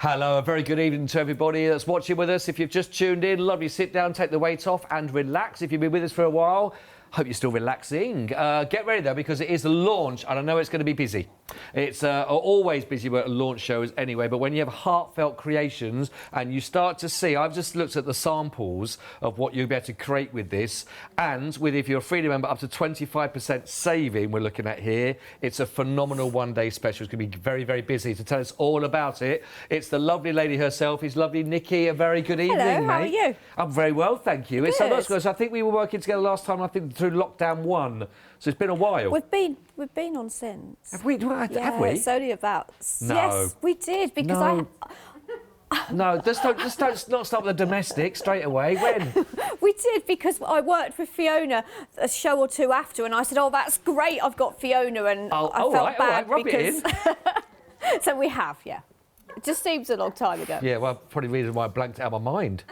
Hello, a very good evening to everybody that's watching with us. If you've just tuned in, lovely sit down, take the weight off and relax. If you've been with us for a while, hope you're still relaxing. Get ready though, because it is the launch and I know it's going to be busy. It's always busy at launch shows anyway, but when you have Heartfelt Creations and you start to see, I've just looked at the samples of what you'll be able to create with this, and with, if you're a Freedom member, up to 25% saving we're looking at here. It's a phenomenal one-day special. It's going to be very, very busy. To tell us all about it, it's the lovely lady herself. It's lovely Nikki. A very good evening, Hello, mate. how are you? I'm very well, thank you. Good. It's so much because I think we were working together last time, I think through lockdown 1. So it's been a while. We've been on since. Have we? Yeah, have we? it's only about... No. Yes, we did, because No, just don't not start with the domestic straight away. When? we did, because I worked with Fiona a show or two after, and I said, oh, that's great, I've got Fiona, and I felt bad rub because... it in. So we have, yeah. It just seems a long time ago. Yeah, well, probably the reason why I blanked it out of my mind.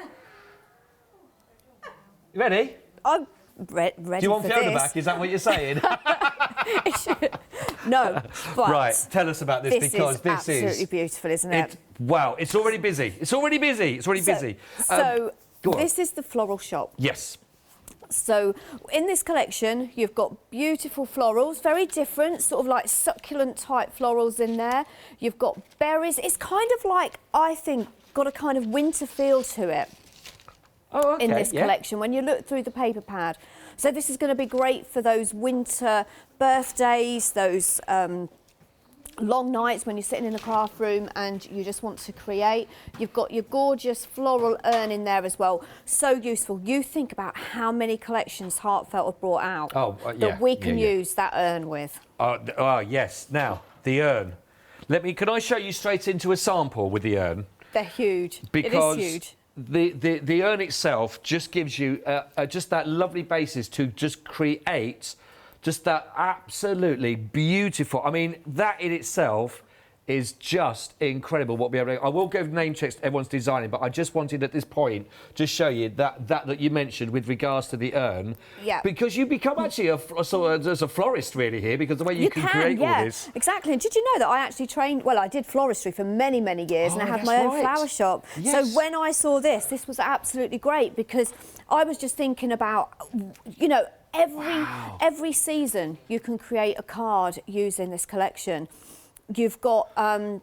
You ready? I'm ready Do you want for Fiona this. back? Is that what you're saying? No, but... Right, tell us about this, because this is absolutely beautiful, isn't it? Wow, it's already busy. It's already busy. It's already busy. So go on. this is the Floral shop. Yes. So in this collection, you've got beautiful florals, very different, sort of like succulent type florals in there. You've got berries. It's kind of like, I think, got a kind of winter feel to it. Oh, okay. In this collection, when you look through the paper pad. So this is going to be great for those winter birthdays, those long nights when you're sitting in the craft room and you just want to create. You've got your gorgeous floral urn in there as well. So useful. You think about how many collections Heartfelt have brought out that we can use that urn with. Yes. Now, the urn. Can I show you straight into a sample with the urn? They're huge. Because it is huge. The urn itself just gives you just that lovely basis to just create just that absolutely beautiful. I mean, that in itself is just incredible what we're able to... I will give name checks to everyone's designing, but I just wanted at this point to show you that you mentioned with regards to the urn. Yeah. Because you become actually a florist really here, because the way you can create all this. Exactly. And did you know that I actually trained... Well, I did floristry for many, many years, and I had my own flower shop. Yes. So when I saw this was absolutely great, because I was just thinking about, you know, every season you can create a card using this collection. You've got as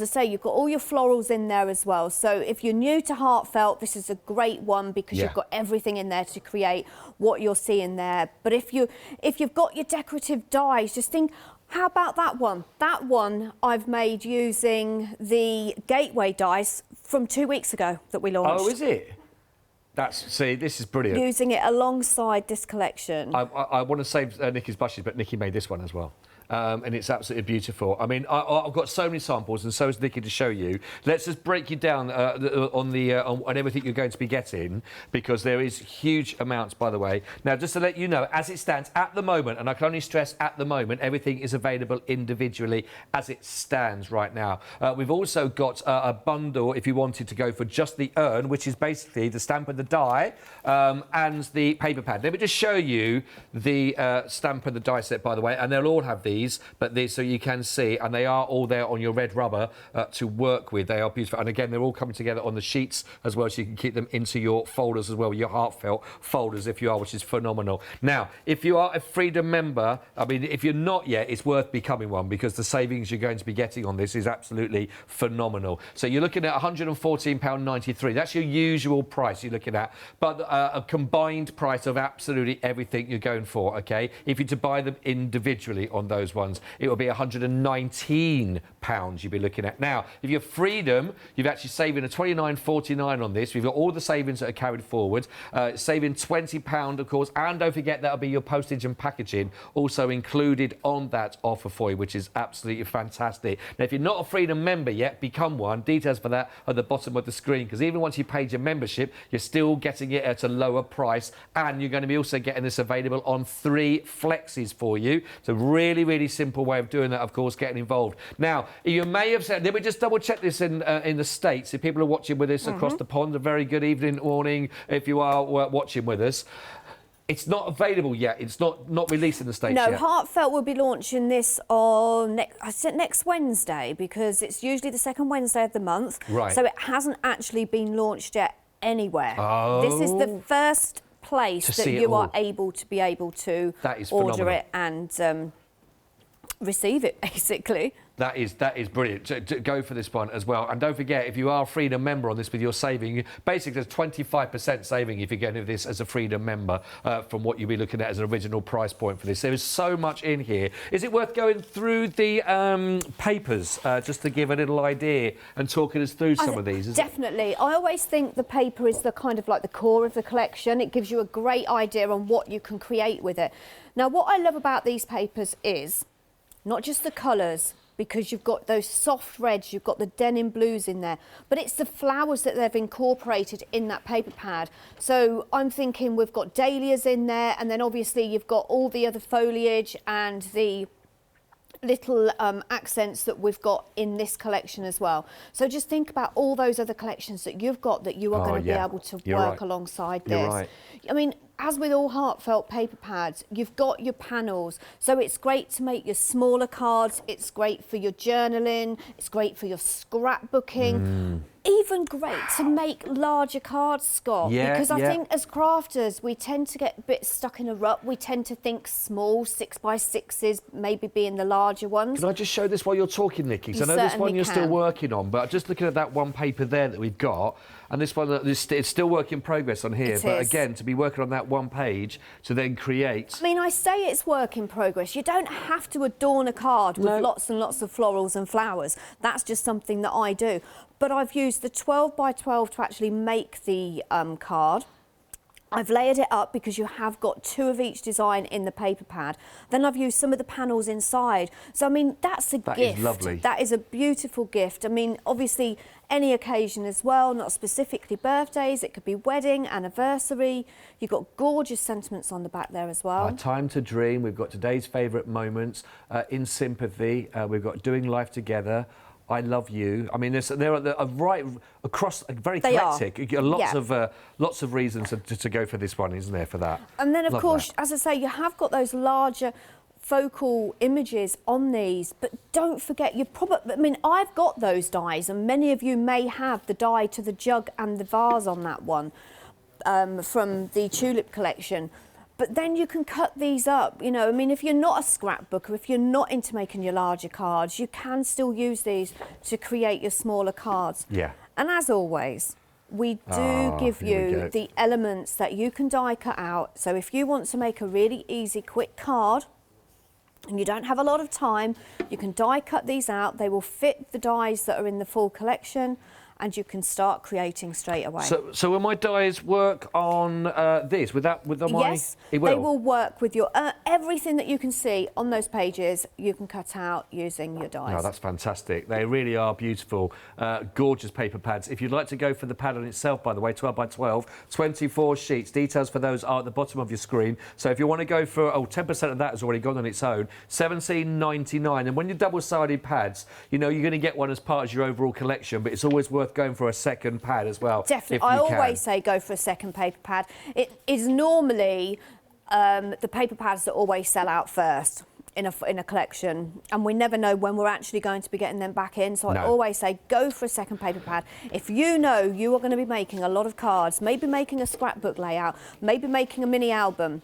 I say, you've got all your florals in there as well. So if you're new to Heartfelt, this is a great one, because you've got everything in there to create what you're seeing there. But if you've got your decorative dies, just think, how about that one? That one I've made using the Gateway dies from 2 weeks ago that we launched. Oh, is it? See, this is brilliant. Using it alongside this collection. I want to save Nikki's blushes, but Nikki made this one as well. And it's absolutely beautiful. I mean, I've got so many samples, and so is Nikki to show you. Let's just break you down on everything you're going to be getting, because there is huge amounts, by the way. Now, just to let you know, as it stands at the moment, and I can only stress at the moment, everything is available individually as it stands right now. We've also got a bundle if you wanted to go for just the urn, which is basically the stamp and the die and the paper pad. Let me just show you the stamp and the die set, by the way, and they'll all have these. But these, so you can see, and they are all there on your red rubber to work with. They are beautiful, and again, they're all coming together on the sheets as well, so you can keep them into your folders as well, your Heartfelt folders if you are, which is phenomenal. Now, if you are a Freedom member, I mean, if you're not yet, it's worth becoming one, because the savings you're going to be getting on this is absolutely phenomenal. So you're looking at £114.93. That's your usual price you're looking at, but a combined price of absolutely everything you're going for, okay? If you're to buy them individually on those ones, it will be £119 you'll be looking at. Now, if you're Freedom, you've actually saving a £29.49 on this. We've got all the savings that are carried forward, saving £20, of course, and don't forget that'll be your postage and packaging also included on that offer for you, which is absolutely fantastic. Now, if you're not a Freedom member yet, become one. Details for that are at the bottom of the screen, because even once you paid your membership, you're still getting it at a lower price, and you're going to be also getting this available on 3 flexes for you. So really, really simple way of doing that, of course, getting involved. Now, you may have said, let me just double check this in the States. If people are watching with us across the pond, a very good evening, morning, if you are watching with us. It's not available yet. It's not released in the States No, yet. Heartfelt will be launching this on next Wednesday, because it's usually the second Wednesday of the month. Right. So it hasn't actually been launched yet anywhere. Oh. This is the first place that you are able to That is order phenomenal. it and receive it, basically. That is brilliant. To go for this one as well. And don't forget, if you are a Freedom member on this with your saving, basically there's 25% saving if you're getting this as a Freedom member from what you'll be looking at as an original price point for this. There is so much in here. Is it worth going through the papers just to give a little idea and talking us through some of these? Definitely. I always think the paper is the kind of like the core of the collection. It gives you a great idea on what you can create with it. Now, what I love about these papers is not just the colours, because you've got those soft reds, you've got the denim blues in there, but it's the flowers that they've incorporated in that paper pad. So I'm thinking we've got dahlias in there, and then obviously you've got all the other foliage and the little accents that we've got in this collection as well. So just think about all those other collections that you've got that you are going to be able to work alongside this. You're right. I mean, as with all Heartfelt paper pads, you've got your panels. So it's great to make your smaller cards. It's great for your journaling. It's great for your scrapbooking. Even great to make larger cards, Scott. Yeah, because I think as crafters, we tend to get a bit stuck in a rut. We tend to think small 6x6s, maybe being the larger ones. Can I just show this while you're talking, Nikki? So I know this one you're still working on, but just looking at that one paper there that we've got, and this one, it's still work in progress on here. But again, to be working on that one page to then create... I mean, I say it's work in progress. You don't have to adorn a card with lots and lots of florals and flowers. That's just something that I do. But I've used the 12 by 12 to actually make the card. I've layered it up because you have got 2 of each design in the paper pad. Then I've used some of the panels inside. So, I mean, that's a gift. That is lovely. That is a beautiful gift. I mean, obviously, any occasion as well, not specifically birthdays. It could be wedding, anniversary. You've got gorgeous sentiments on the back there as well. Time to dream. We've got today's favourite moments. In sympathy. We've got doing life together. I love you. I mean, they're right across, very eclectic. Lots of reasons to go for this one, isn't there, for that? And then, of course, as I say, you have got those larger focal images on these, but don't forget, I mean, I've got those dies, and many of you may have the die to the jug and the vase on that one from the tulip collection. But then you can cut these up, you know. I mean, if you're not a scrapbooker, if you're not into making your larger cards, you can still use these to create your smaller cards. Yeah. And as always, we do give you the elements that you can die cut out. So if you want to make a really easy, quick card, and you don't have a lot of time, you can die cut these out. They will fit the dies that are in the full collection, and you can start creating straight away. So will my dies work on this? Yes, they will work with your everything that you can see on those pages. You can cut out using your dies. Oh, that's fantastic. They really are beautiful, gorgeous paper pads. If you'd like to go for the pad on itself, by the way, 12 by 12, 24 sheets. Details for those are at the bottom of your screen. So if you want to go for 10% of that has already gone on its own, $17.99. And when you're double-sided pads, you know you're going to get one as part of your overall collection, but it's always worth going for a second pad as well. Definitely. I always say go for a second paper pad. It is normally the paper pads that always sell out first in a collection, and we never know when we're actually going to be getting them back in. So I always say go for a second paper pad. If you know you are going to be making a lot of cards, maybe making a scrapbook layout, maybe making a mini album,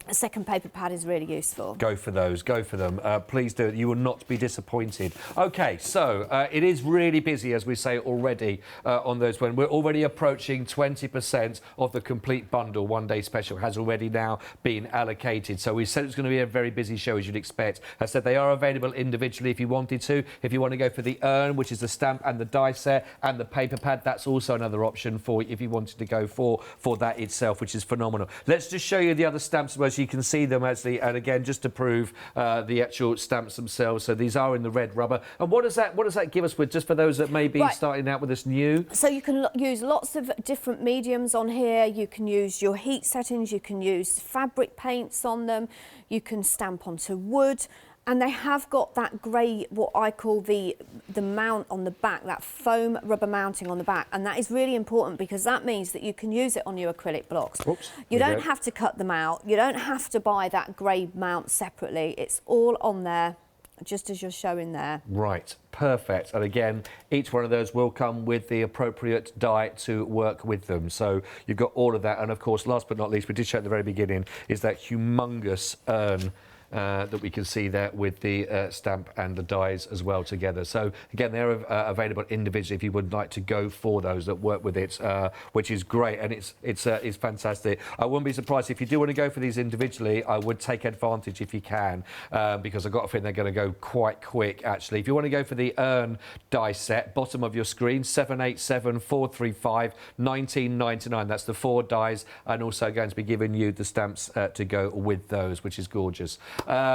a second paper pad is really useful. Go for those, go for them. Please do. You will not be disappointed. OK, so it is really busy, as we say already, on those when we're already approaching 20% of the complete bundle. One day special has already now been allocated. So we said it's going to be a very busy show, as you'd expect. I said they are available individually if you wanted to. If you want to go for the urn, which is the stamp and the die set, and the paper pad, that's also another option for you if you wanted to go for that itself, which is phenomenal. Let's just show you the other stamps as you can see them actually, and again just to prove the actual stamps themselves. So these are in the red rubber. And what does that give us with, just for those that may be starting out with this new? So you can use lots of different mediums on here. You can use your heat settings, you can use fabric paints on them, you can stamp onto wood. And they have got that grey, what I call the mount on the back, that foam rubber mounting on the back. And that is really important because that means that you can use it on your acrylic blocks. Oops, you don't have to cut them out. You don't have to buy that grey mount separately. It's all on there, just as you're showing there. Right, perfect. And again, each one of those will come with the appropriate die to work with them. So you've got all of that. And of course, last but not least, we did show at the very beginning, is that humongous urn that we can see there with the stamp and the dies as well together. So again, they're available individually if you would like to go for those that work with it, which is great, and it's fantastic. I wouldn't be surprised if you do want to go for these individually. I would take advantage if you can, because I've got a feeling they're going to go quite quick actually. If you want to go for the urn die set, bottom of your screen, 787-435 1999. That's the 4 dies, and also going to be giving you the stamps to go with those, which is gorgeous.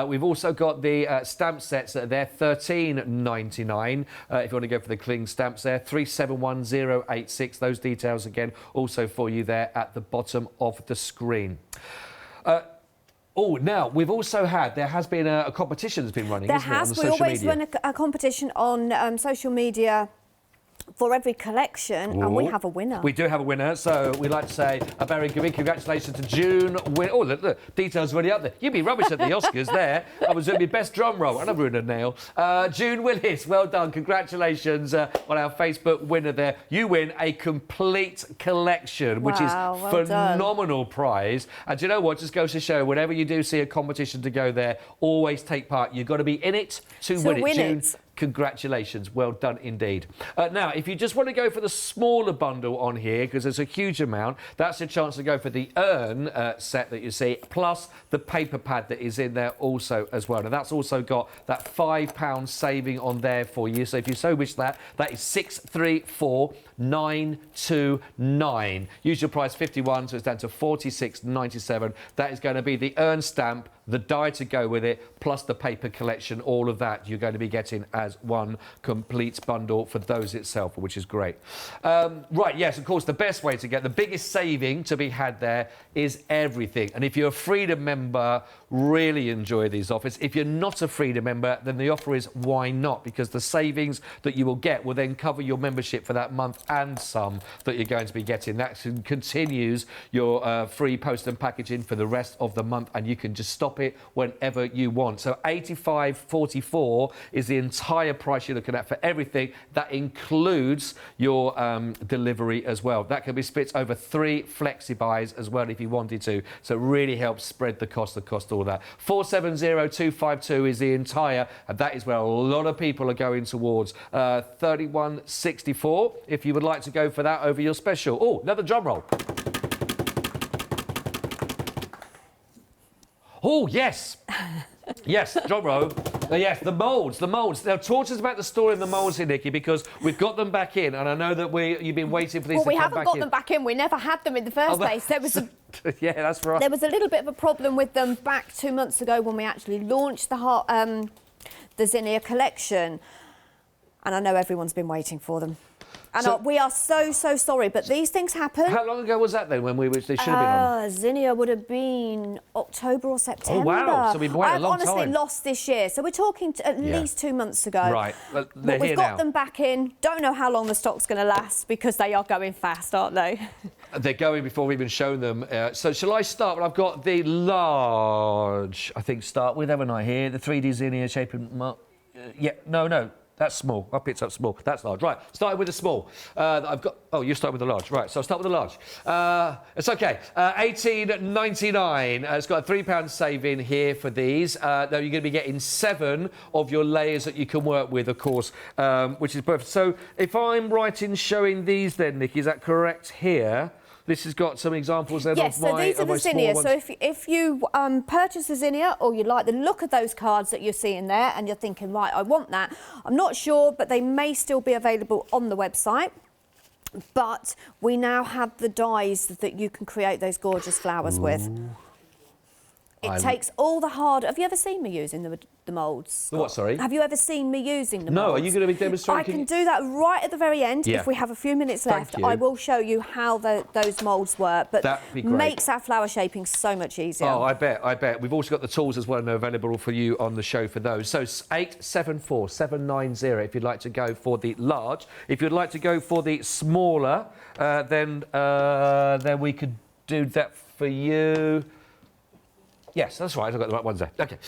We've also got the stamp sets that are there, $13.99. If you want to go for the cling stamps there, 371086. Those details again also for you there at the bottom of the screen. Oh, now we've also had, there has been a competition that's been running, isn't it, on the social media? We always run a competition on social media for every collection. Ooh. And we have a winner. We do have a winner, so we'd like to say a very big congratulations to June. Oh, look, details already up there. You'd be rubbish at the Oscars there. I was doing my best drum roll, and I've ruined a nail. June Willis, well done. Congratulations on our Facebook winner there. You win a complete collection, which is phenomenal prize. And do you know what? Just goes to show, whenever you do see a competition to go there, always take part. You've got to be in it to win it. June, congratulations, well done indeed. Now, if you just want to go for the smaller bundle on here, because there's a huge amount, that's a chance to go for the urn set that you see, plus the paper pad that is in there also as well. Now, that's also got that £5 saving on there for you. So if you so wish that is 634,929. Usual price 51, so it's down to 46.97. That is going to be the urn stamp, the die to go with it, plus the paper collection. All of that you're going to be getting as one complete bundle for those itself, which is great. Right, yes, of course, the best way to get the biggest saving to be had there is everything. And if you're a Freedom member, really enjoy these offers. If you're not a Freedom member, then the offer is why not? Because the savings that you will get will then cover your membership for that month and some that you're going to be getting. That continues your free post and packaging for the rest of the month, and you can just stop it whenever you want. So $85.44 is the entire price you're looking at for everything. That includes your delivery as well. That can be split over 3 flexi buys as well if you wanted to. So it really helps spread the cost all that. 470252 is the entire, and that is where a lot of people are going towards. 3164 if you would like to go for that over your special. Oh, another drum roll. Oh, yes. Yes, drum roll. Yes, the moulds. Now, talk to us about the story of the moulds here, Nikki, because we've got them back in, and I know that you've been waiting for these to come back in. Well, we haven't got them back in. We never had them in the first place. There was yeah, that's right. There was a little bit of a problem with them back 2 months ago when we actually launched the Zinnia collection, and I know everyone's been waiting for them. And we are so sorry, but these things happen. How long ago was that then when they should have been on? Zinnia would have been October or September. Oh, wow. So we've waited a long time. I've honestly lost this year. So we're talking at least 2 months ago. Right. But we've got them back in. Don't know how long the stock's going to last because they are going fast, aren't they? They're going before we've even shown them. So shall I start? Well, I've got the large, I think, start with, haven't I, here? The 3D Zinnia shape and... yeah, no. That's small. I picked up small. That's large. Right. Starting with the small. I've got. Oh, you start with the large. Right. So I'll start with the large. It's okay. $18.99. It's got a £3 saving here for these. Now you're going to be getting 7 of your layers that you can work with, of course, which is perfect. So if I'm right in showing these, then Nikki, is that correct here? This has got some examples then yes, of my so these are the Zinnia. Ones. So if you purchase the Zinnia or you like the look of those cards that you're seeing there and you're thinking, right, I want that, I'm not sure, but they may still be available on the website. But we now have the dies that you can create those gorgeous flowers with. It takes all the hard... Have you ever seen me using the moulds? The what, sorry? Have you ever seen me using the moulds? No, are you going to be demonstrating? I can do that right at the very end. Yeah. If we have a few minutes Thank left, you. I will show you how those moulds work. But That'd be great. makes our flower shaping so much easier. Oh, I bet. We've also got the tools as well and they're available for you on the show for those. So 874-790 if you'd like to go for the large. If you'd like to go for the smaller, then we could do that for you. Yes, that's right. I've got the right ones there. OK.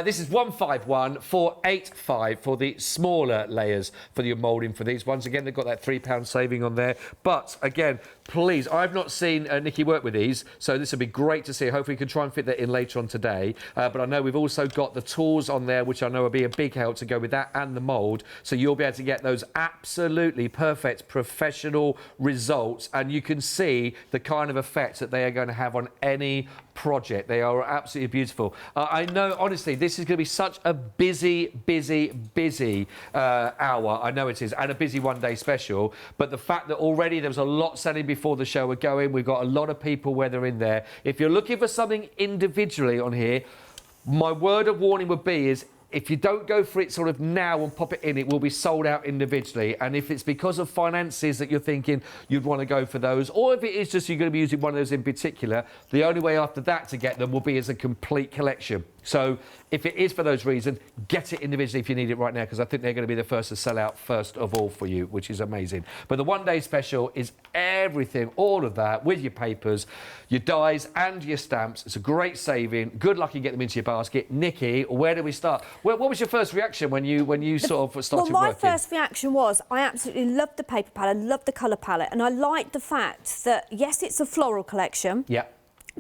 This is 151485 for the smaller layers for your moulding for these ones. Again, they've got that £3 saving on there. But, again, please, I've not seen Nikki work with these, so this would be great to see. Hopefully we can try and fit that in later on today. But I know we've also got the tools on there, which I know will be a big help to go with that and the mould. So you'll be able to get those absolutely perfect professional results. And you can see the kind of effects that they are going to have on any project. They are absolutely beautiful. I know, honestly, this is going to be such a busy hour. I know it is, and a busy one-day special. But the fact that already there was a lot selling before the show were going, we've got a lot of people where they're in there. If you're looking for something individually on here, my word of warning would be is if you don't go for it sort of now and pop it in, it will be sold out individually. And if it's because of finances that you're thinking you'd want to go for those, or if it is just you're going to be using one of those in particular, the only way after that to get them will be as a complete collection. So if it is for those reasons, get it individually if you need it right now, because I think they're going to be the first to sell out first of all for you, which is amazing. But the one-day special is everything, all of that, with your papers, your dies and your stamps. It's a great saving. Good luck in getting them into your basket. Nikki, where do we start? What was your first reaction when you sort of started working? Well, my first reaction was I absolutely loved the paper palette, loved the colour palette, and I liked the fact that, yes, it's a floral collection. Yeah.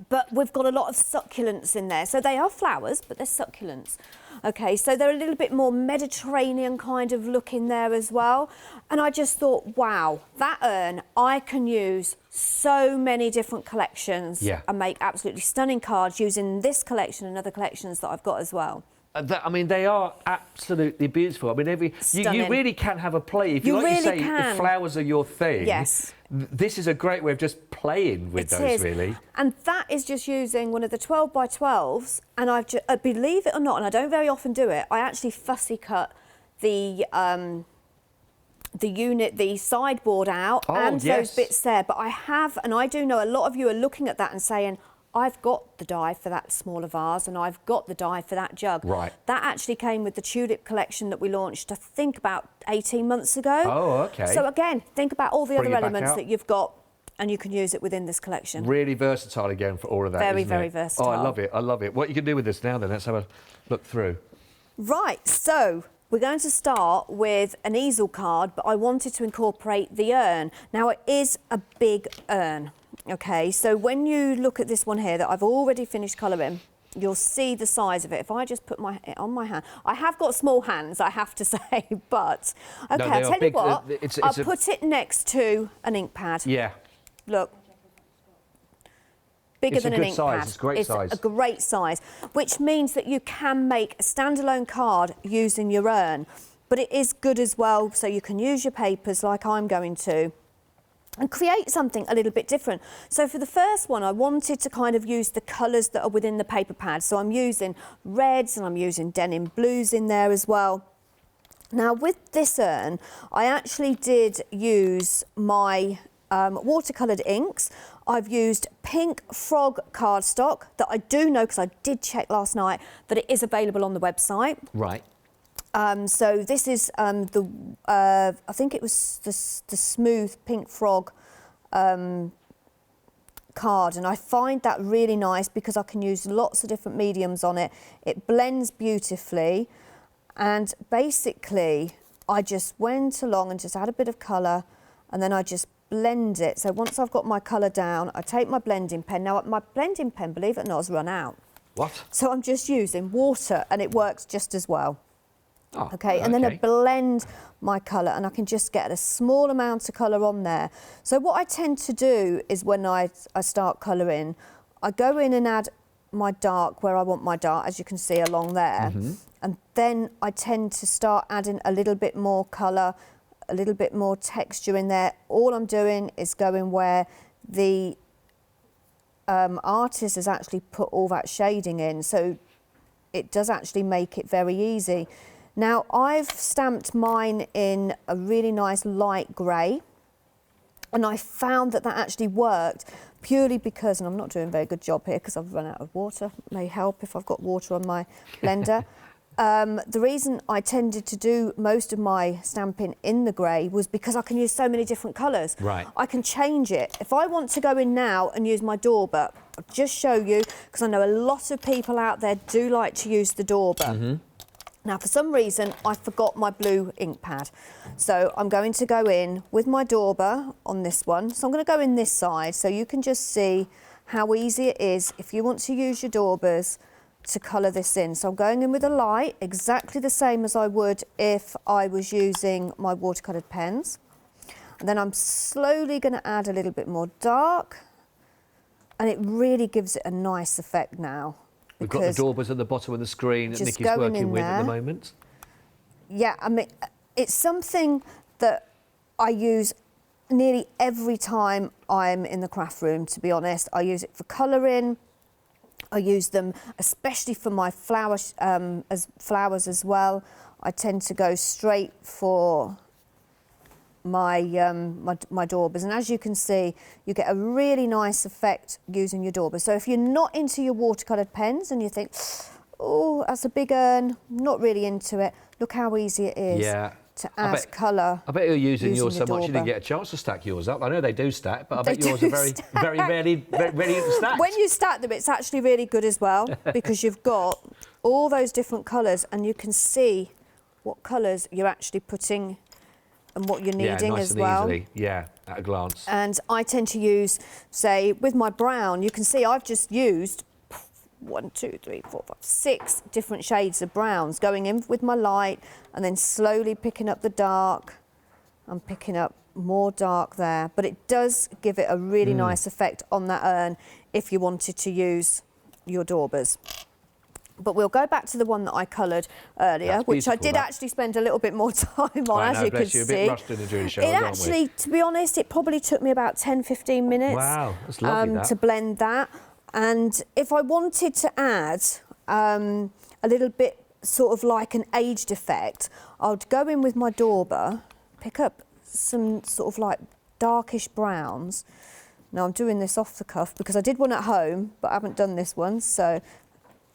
But we've got a lot of succulents in there. So they are flowers, but they're succulents. OK, so they're a little bit more Mediterranean kind of look in there as well. And I just thought, wow, that urn, I can use so many different collections and make absolutely stunning cards using this collection and other collections that I've got as well. I mean, they are absolutely beautiful. I mean, you really can have a play. If you like really you say, can. if flowers are your thing, yes, this is a great way of just playing with those, really. And that is just using one of the 12 by 12s. And I've just, believe it or not, and I don't very often do it, I actually fussy cut the sideboard out and those bits there. But I have, and I do know a lot of you are looking at that and saying, I've got the die for that smaller vase and I've got the die for that jug. Right. That actually came with the tulip collection that we launched, I think, about 18 months ago. Oh, OK. So, again, think about all the other elements that you've got and you can use it within this collection. Really versatile again for all of that, Very, isn't very it? versatile. Oh, I love it. I love it. What you can do with this now, then? Let's have a look through. Right, so we're going to start with an easel card, but I wanted to incorporate the urn. Now, it is a big urn. OK, so when you look at this one here that I've already finished colouring, you'll see the size of it. If I just put it on my hand, I have got small hands, I have to say, but OK, I'll tell you what, I'll put it next to an ink pad. Yeah. Look. Bigger than an ink pad. It's a great size. It's a great size, which means that you can make a standalone card using your urn, but it is good as well, so you can use your papers like I'm going to, and create something a little bit different. So for the first one, I wanted to kind of use the colours that are within the paper pad. So I'm using reds and I'm using denim blues in there as well. Now with this urn, I actually did use my watercoloured inks. I've used pink frog cardstock that I do know, because I did check last night, that it is available on the website. Right. So this is I think it was the smooth pink frog card, and I find that really nice because I can use lots of different mediums on it. It blends beautifully, and basically I just went along and just add a bit of colour, and then I just blend it. So once I've got my colour down, I take my blending pen. Now my blending pen, believe it or not, has run out. What? So I'm just using water, and it works just as well. Oh, OK, and then I blend my colour, and I can just get a small amount of colour on there. So what I tend to do is when I start colouring, I go in and add my dark where I want my dark, as you can see along there. And then I tend to start adding a little bit more colour, a little bit more texture in there. All I'm doing is going where the artist has actually put all that shading in, so it does actually make it very easy. Now, I've stamped mine in a really nice light grey, and I found that that actually worked purely because, and I'm not doing a very good job here because I've run out of water, it may help if I've got water on my blender. The reason I tended to do most of my stamping in the grey was because I can use so many different colours. Right. I can change it. If I want to go in now and use my dauber, I'll just show you, because I know a lot of people out there do like to use the dauber. Now, for some reason, I forgot my blue ink pad. So I'm going to go in with my dauber on this one. So I'm going to go in this side so you can just see how easy it is if you want to use your daubers to colour this in. So I'm going in with a light, exactly the same as I would if I was using my watercoloured pens. And then I'm slowly going to add a little bit more dark, and it really gives it a nice effect now. We've got the daubers at the bottom of the screen that Nikki's working with at the moment. Yeah, I mean, it's something that I use nearly every time I'm in the craft room, to be honest. I use it for colouring. I use them especially for my flowers as well. I tend to go straight for my daubers, and as you can see, you get a really nice effect using your daubers. So if you're not into your watercoloured pens and you think, oh, that's a big urn, not really into it, look how easy it is to add colour. I bet you're using yours so much you dauber. didn't get a chance to stack yours up. I know they do stack, but I bet yours are very rarely stacked. When you stack them, it's actually really good as well, because you've got all those different colours and you can see what colours you're actually putting and what you're needing nice as and well. Easily. Yeah, at a glance. And I tend to use, say, with my brown, you can see I've just used 1, 2, 3, 4, 5, 6 different shades of browns, going in with my light and then slowly picking up the dark. I'm picking up more dark there, but it does give it a really nice effect on that urn if you wanted to use your daubers. But we'll go back to the one that I coloured earlier, which I did actually spend a little bit more time on, as you can see. A bit rushed in during the show, it actually, to be honest, it probably took me about 10-15 minutes. Wow, that's lovely, to blend that. And if I wanted to add a little bit sort of like an aged effect, I'd go in with my dauber, pick up some sort of like darkish browns. Now I'm doing this off the cuff because I did one at home, but I haven't done this one, so...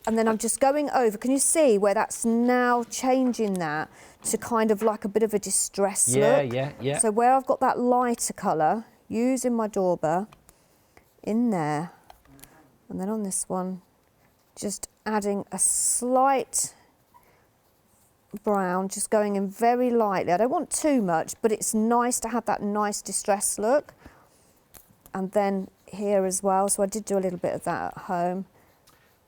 And then I'm just going over. Can you see where that's now changing that to kind of like a bit of a distressed look? Yeah. So where I've got that lighter colour, using my dauber in there. And then on this one, just adding a slight brown, just going in very lightly. I don't want too much, but it's nice to have that nice distressed look. And then here as well. So I did do a little bit of that at home.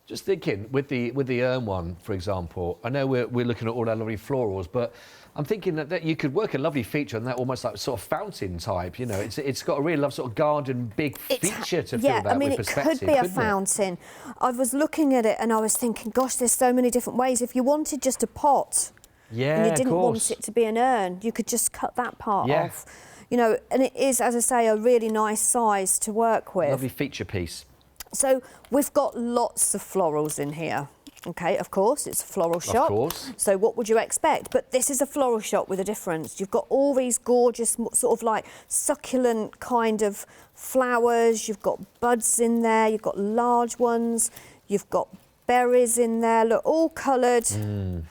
Just thinking, with the urn one, for example, I know we're looking at all our lovely florals, but I'm thinking that you could work a lovely feature on that, almost like sort of fountain type, you know. It's got a really lovely sort of garden big feature to fill that with perspective. Yeah, I mean, it could be a fountain. I was looking at it and I was thinking, gosh, there's so many different ways. If you wanted just a pot and you didn't want it to be an urn, you could just cut that part off. You know, and it is, as I say, a really nice size to work with. Lovely feature piece. So we've got lots of florals in here. Okay, of course, it's a floral shop. Of course. So what would you expect? But this is a floral shop with a difference. You've got all these gorgeous sort of like succulent kind of flowers. You've got buds in there. You've got large ones. You've got berries in there. Look, all coloured. You've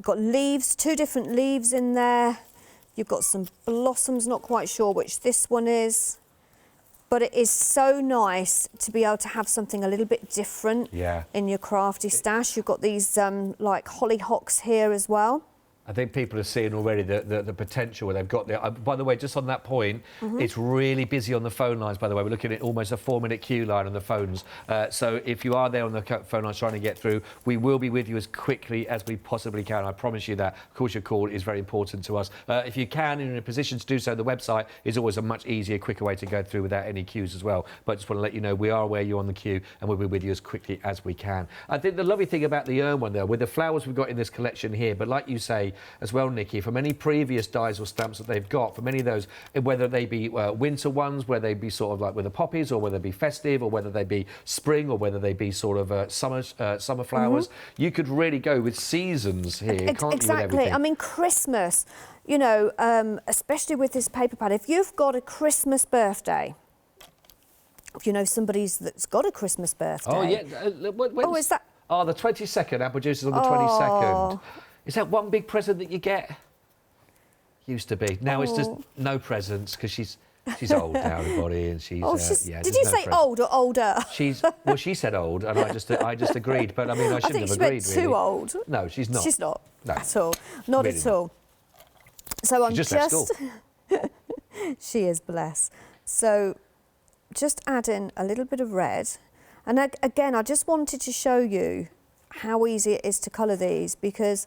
got leaves, 2 different leaves in there. You've got some blossoms, not quite sure which this one is. But it is so nice to be able to have something a little bit different in your crafty stash. You've got these like hollyhocks here as well. I think people are seeing already the potential where they've got there. By the way, just on that point, it's really busy on the phone lines, by the way. We're looking at almost a 4-minute queue line on the phones. So if you are there on the phone lines trying to get through, we will be with you as quickly as we possibly can. I promise you that. Of course, your call is very important to us. If you can, and in a position to do so, the website is always a much easier, quicker way to go through without any queues as well. But I just want to let you know we are aware you're on the queue and we'll be with you as quickly as we can. I think the lovely thing about the urn one, though, with the flowers we've got in this collection here, but like you say, as well, Nikki, from any previous dies or stamps that they've got, from any of those, whether they be winter ones, whether they be sort of like with the poppies, or whether they be festive, or whether they be spring, or whether they be sort of summer flowers. You could really go with seasons here, can't you, with Exactly. everything? I mean, Christmas, you know, especially with this paper pad, if you've got a Christmas birthday, if you know somebody that's got a Christmas birthday. Oh, yeah. Oh, is that? Oh, the 22nd. Our producer's on the 22nd. Is that one big present that you get? Used to be. Now it's just no presents because she's old now, everybody, and she's. Yeah, did you say old or older? Well, she said old, and I just agreed. But I mean, I shouldn't have agreed. She meant too old. No, she's not. She's not No. at all. Not Really at all. So I'm just left school. She is, bless. So just add in a little bit of red. And again, I just wanted to show you how easy it is to colour these, because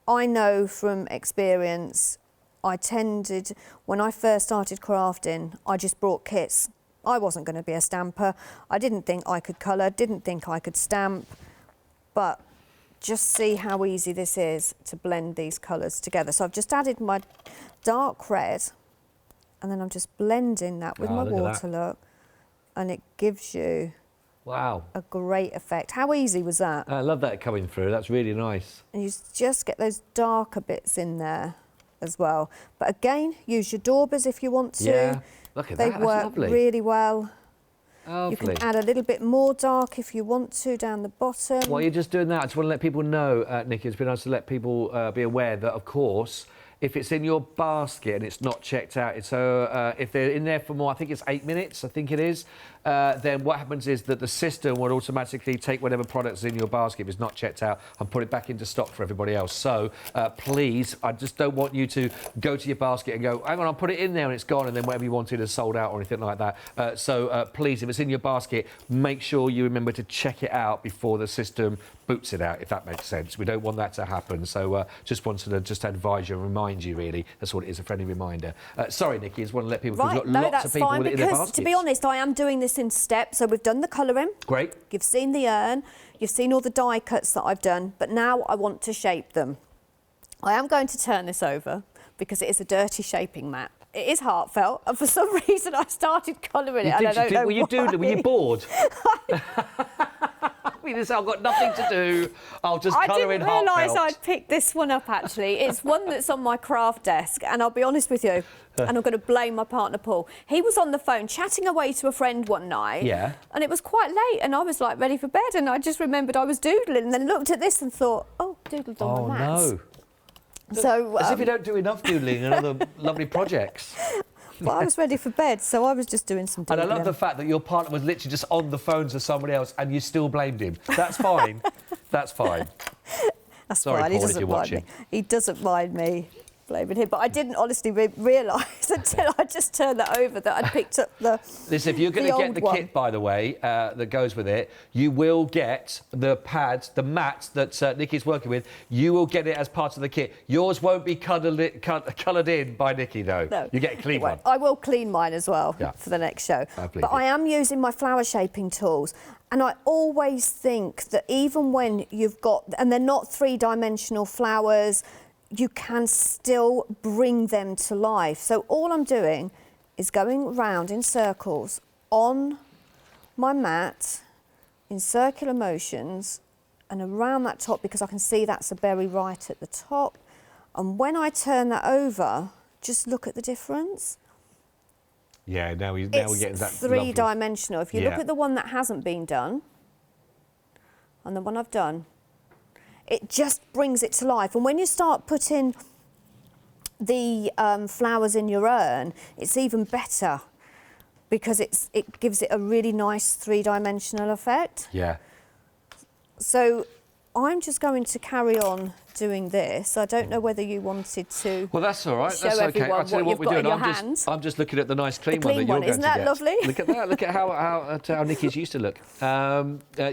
I know from experience, when I first started crafting, I just brought kits. I wasn't going to be a stamper. I didn't think I could colour, didn't think I could stamp, but just see how easy this is to blend these colours together. So I've just added my dark red, and then I'm just blending that with my waterlook, and it gives you a great effect. How easy was that? I love that coming through. That's really nice. And you just get those darker bits in there as well. But again, use your daubers if you want to. Yeah, look at that. They work really well. Lovely. You can add a little bit more dark if you want to down the bottom. While you're just doing that, I just want to let people know, Nikki, it's been nice to let people be aware that, of course, if it's in your basket and it's not checked out, so if they're in there for more, I think it's 8 minutes, I think it is, then what happens is that the system will automatically take whatever product's in your basket if it's not checked out and put it back into stock for everybody else. So please, I just don't want you to go to your basket and go, hang on, I'll put it in there and it's gone, and then whatever you wanted is sold out or anything like that. So please, if it's in your basket, make sure you remember to check it out before the system boots it out, if that makes sense. We don't want that to happen. So just wanted to just advise you and remind you, really. That's what it is, a friendly reminder. Sorry, Nikki, I just want to let people, because we've got lots of people with it in their baskets. To be honest, I am doing this in steps. So we've done the colouring. Great. You've seen the urn. You've seen all the die cuts that I've done. But now I want to shape them. I am going to turn this over because it is a dirty shaping mat. It is heartfelt, and for some reason I started colouring it. And I don't know why. Were you bored? I've got nothing to do. I'll just colour in heartfelt. I didn't realise I'd picked this one up, actually. It's one that's on my craft desk, and I'll be honest with you, and I'm going to blame my partner, Paul. He was on the phone chatting away to a friend one night, and it was quite late, and I was, like, ready for bed, and I just remembered I was doodling, and then looked at this and thought, oh, doodled on my mats. No. So, as if you don't do enough doodling and other lovely projects. Well, I was ready for bed, so I was just doing some doodling. And I love the fact that your partner was literally just on the phone to somebody else and you still blamed him. That's fine. That's fine. That's Sorry, fine. Paul, He doesn't mind me. He doesn't mind me blaming him, but I didn't honestly realise until I just turned that over that I'd picked up the Listen, if you're going to get the kit, by the way, that goes with it, you will get the pads, the mats that Nikki's working with. You will get it as part of the kit. Yours won't be coloured in by Nikki, though. No, you get a clean one. I will clean mine as well for the next show. But I am using my flower shaping tools. And I always think that even when you've got, and they're not three-dimensional flowers, you can still bring them to life. So all I'm doing is going round in circles on my mat in circular motions and around that top, because I can see that's a berry right at the top. And when I turn that over, just look at the difference. Yeah, now we're getting that It's three-dimensional. If you look at the one that hasn't been done and the one I've done, it just brings it to life. And when you start putting the flowers in your urn, it's even better because it gives it a really nice three-dimensional effect. Yeah. So I'm just going to carry on doing this. I don't know whether you wanted to. Well, that's all right. That's okay. I'll tell you what we're doing. I'm just looking at the nice clean one that you're going to get. Isn't that lovely? Look at that. Look at how Nikki's used to look.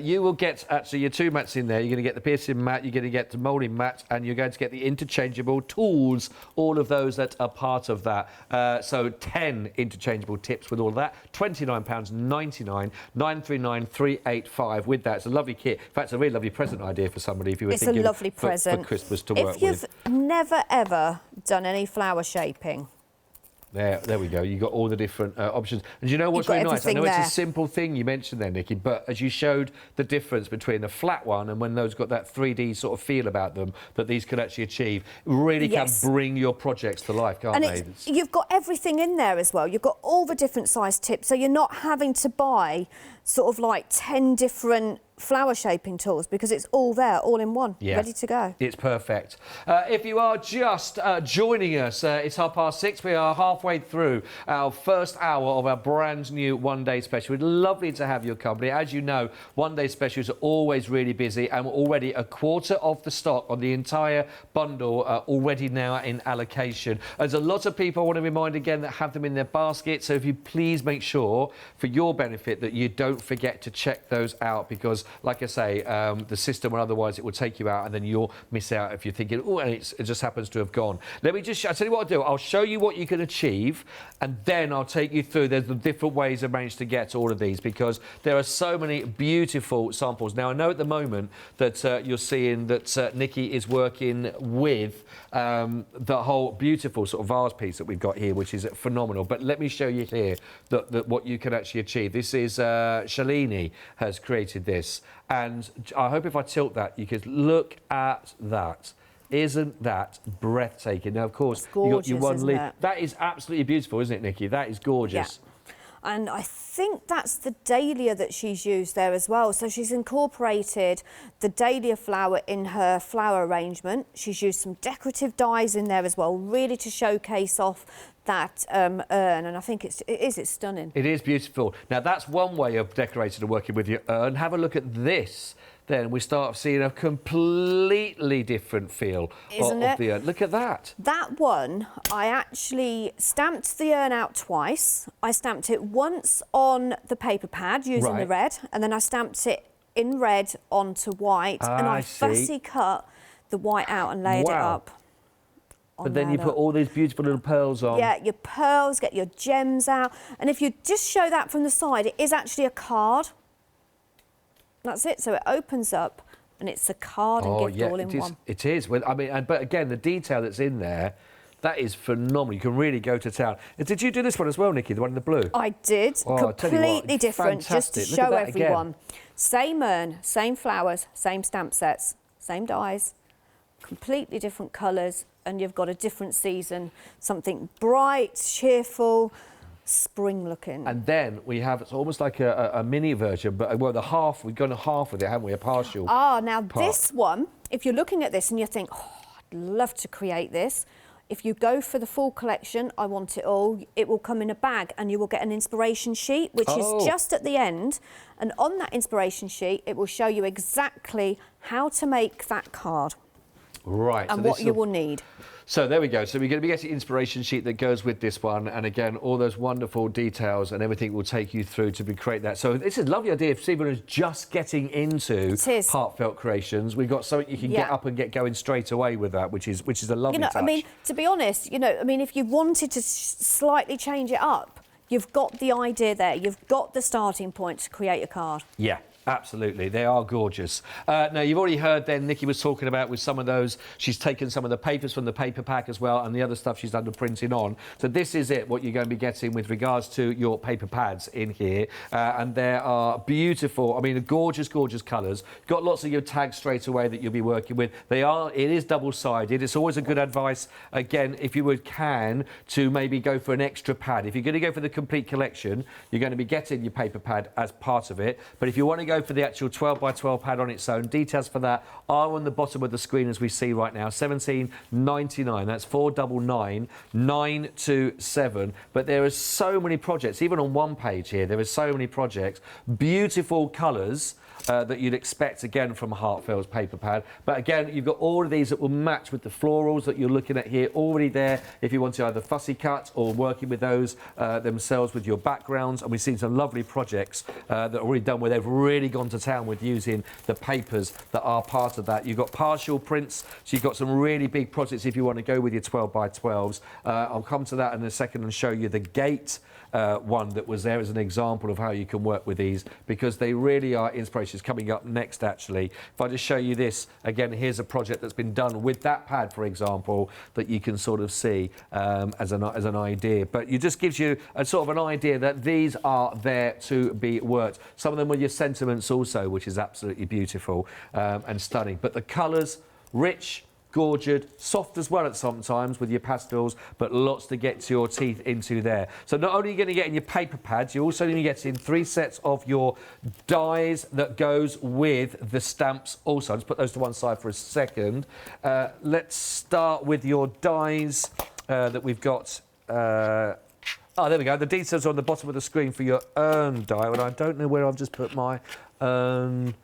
You will get actually your two mats in there. You're going to get the piercing mat. You're going to get the moulding mat, and you're going to get the interchangeable tools. All of those that are part of that. So 10 interchangeable tips with all of that. £29.99. 939385 with that. It's a lovely kit. In fact, it's a really lovely present idea for somebody if you were thinking. It's a lovely present. Christmas to work If you've with. never ever done any flower shaping, There we go. You've got all the different options. And do you know what's You've got really nice? I know everything it's a simple thing you mentioned there, Nikki, but as you showed the difference between the flat one and when those got that 3D sort of feel about them that these could actually achieve, really Yes. can bring your projects to life, can't and they? you've got everything in there as well. You've got all the different size tips, so you're not having to buy sort of like 10 different flower shaping tools because it's all there, all in one, ready to go. It's perfect. If you are just joining us, it's 6:30. We are halfway through our first hour of our brand new one-day special. It's lovely to have your company. As you know, one-day specials are always really busy, and we're already a quarter of the stock on the entire bundle already now in allocation. There's a lot of people, I want to remind again, that have them in their basket. So if you please make sure, for your benefit, that you don't forget to check those out, because like I say, the system or otherwise it will take you out and then you'll miss out if you're thinking, oh, and it just happens to have gone. Let me just, I'll tell you what I'll do. I'll show you what you can achieve and then I'll take you through. There's the different ways I've managed to get to all of these because there are so many beautiful samples. Now, I know at the moment that you're seeing that Nikki is working with the whole beautiful sort of vase piece that we've got here, which is phenomenal. But let me show you here that what you can actually achieve. This is Shalini has created this. And I hope if I tilt that, you could look at that. Isn't that breathtaking? Now, of course, gorgeous, you got your one isn't leaf. it? That is absolutely beautiful, isn't it, Nikki? That is gorgeous. Yeah. And I think that's the dahlia that she's used there as well. So she's incorporated the dahlia flower in her flower arrangement. She's used some decorative dies in there as well, really to showcase off that urn. And I think it's stunning. It is beautiful. Now, that's one way of decorating and working with your urn. Have a look at this. Then we start seeing a completely different feel of the urn. Look at that. That one, I actually stamped the urn out twice. I stamped it once on the paper pad using the red, and then I stamped it in red onto white, and I fussy cut the white out and layered it up. But then you put all these beautiful little pearls on. Yeah, your pearls, get your gems out. And if you just show that from the side, it is actually a card. That's it. So it opens up and it's a card and gift all in one. It is. Well, I mean, but again, the detail that's in there, that is phenomenal. You can really go to town. Did you do this one as well, Nikki, the one in the blue? I did. Completely different, fantastic. just to show everyone. Same urn, same flowers, same stamp sets, same dies, completely different colours, and you've got a different season, something bright, cheerful, spring looking. And then we have, it's almost like a mini version, but well, the half, we've gone a half with it, haven't we? A partial. Now this one, if you're looking at this and you think, oh, I'd love to create this, if you go for the full collection, I want it all, it will come in a bag and you will get an inspiration sheet, which is just at the end. And on that inspiration sheet, it will show you exactly how to make that card. Right. And what you will need. So there we go. So we're going to be getting an inspiration sheet that goes with this one. And again, all those wonderful details and everything will take you through to create that. So it's a lovely idea if someone is just getting into Heartfelt Creations. We've got something you can get up and get going straight away with that, which is a lovely touch. I mean, to be honest, if you wanted to slightly change it up, you've got the idea there. You've got the starting point to create a card. Yeah. Absolutely, they are gorgeous. Now, you've already heard then Nikki was talking about with some of those, she's taken some of the papers from the paper pack as well and the other stuff she's done the printing on. So this is it, what you're going to be getting with regards to your paper pads in here. And there are beautiful, I mean, gorgeous, gorgeous colours. Got lots of your tags straight away that you'll be working with. It is double-sided. It's always a good advice, again, if you can, to maybe go for an extra pad. If you're going to go for the complete collection, you're going to be getting your paper pad as part of it. But if you want to go for the actual 12 by 12 pad on its own, details for that are on the bottom of the screen as we see right now. $17.99. That's 499-927. But there are so many projects, even on one page here. There are so many projects, beautiful colours. That you'd expect again from Heartfelt's paper pad. But again, you've got all of these that will match with the florals that you're looking at here already there if you want to either fussy cut or working with those themselves with your backgrounds. And we've seen some lovely projects that are already done where they've really really gone to town with using the papers that are part of that. You've got partial prints, so you've got some really big projects if you want to go with your 12 by 12s. I'll come to that in a second and show you the gate one that was there as an example of how you can work with these, because they really are inspirations. Coming up next, actually, if I just show you this again, here's a project that's been done with that pad, for example, that you can sort of see as an idea. But it just gives you a sort of an idea that these are there to be worked. Some of them with your sentiments also, which is absolutely beautiful and stunning. But the colours, rich, gorgeous, soft as well at sometimes with your pastels, but lots to get your teeth into there. So not only are you going to get in your paper pads, you're also going to get in 3 sets of your dies that goes with the stamps also. I'll just put those to one side for a second. Let's start with your dies that we've got. Oh, there we go. The details are on the bottom of the screen for your urn die, and I don't know where I've just put my urn.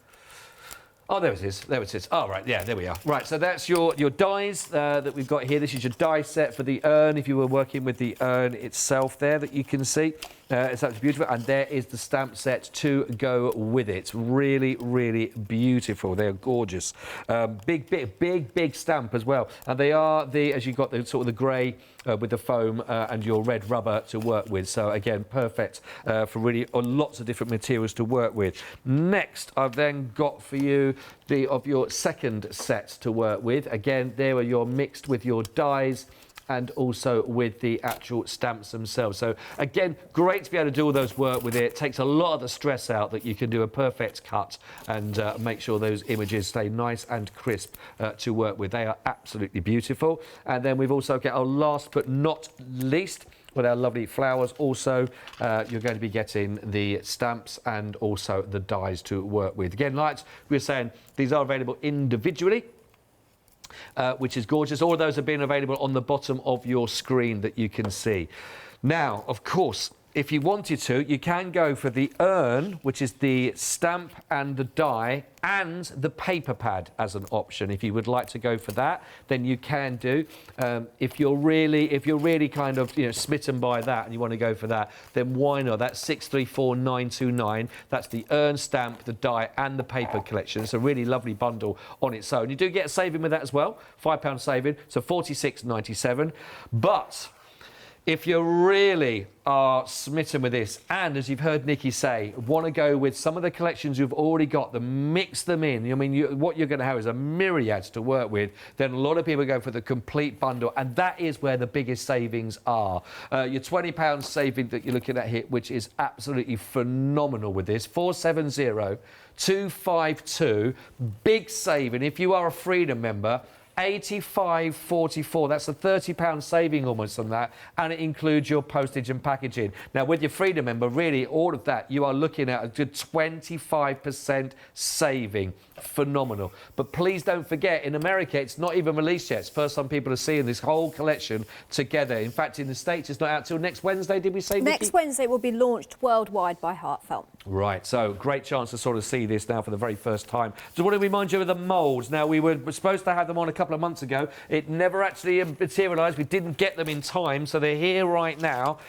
Oh, there it is. There it is. Oh, right. Yeah, there we are. Right, so that's your dies that we've got here. This is your die set for the urn, if you were working with the urn itself there that you can see. It's absolutely beautiful. And there is the stamp set to go with it. Really, really beautiful. They're gorgeous. Big stamp as well. And they are as you've got the sort of the grey with the foam and your red rubber to work with. So again, perfect for really lots of different materials to work with. Next, I've then got for you of your second set to work with. Again, there are your mixed with your dies and also with the actual stamps themselves. So again, great to be able to do all those work with it. It takes a lot of the stress out that you can do a perfect cut and make sure those images stay nice and crisp to work with. They are absolutely beautiful. And then we've also got our last but not least, with our lovely flowers also, you're going to be getting the stamps and also the dies to work with. Again, like we were saying, these are available individually, which is gorgeous. All of those have been available on the bottom of your screen that you can see. Now, of course, if you wanted to, you can go for the urn, which is the stamp and the die and the paper pad as an option. If you would like to go for that, then you can do. If you're really kind of smitten by that and you want to go for that, then why not? That's 634929. That's the urn, stamp, the die and the paper collection. It's a really lovely bundle on its own. You do get a saving with that as well, £5 saving, so 46.97. But if you really are smitten with this, and as you've heard Nikki say, want to go with some of the collections you've already got, mix them in. I mean, what you're going to have is a myriad to work with. Then a lot of people go for the complete bundle, and that is where the biggest savings are. Your £20 saving that you're looking at here, which is absolutely phenomenal with this, 470252, big saving. If you are a Freedom member, 85.44. That's a £30 saving almost on that, and it includes your postage and packaging. Now, with your Freedom member, really, all of that, you are looking at a good 25% saving. Phenomenal. But please don't forget, in America, it's not even released yet. It's first time people are seeing this whole collection together. In fact, in the States, it's not out till next Wednesday, did we say, Nikki? Next Wednesday will be launched worldwide by Heartfelt. Right, so great chance to sort of see this now for the very first time. So I want to remind you of the moulds. Now, we were supposed to have them on a couple of months ago. It never actually materialised. We didn't get them in time, so they're here right now,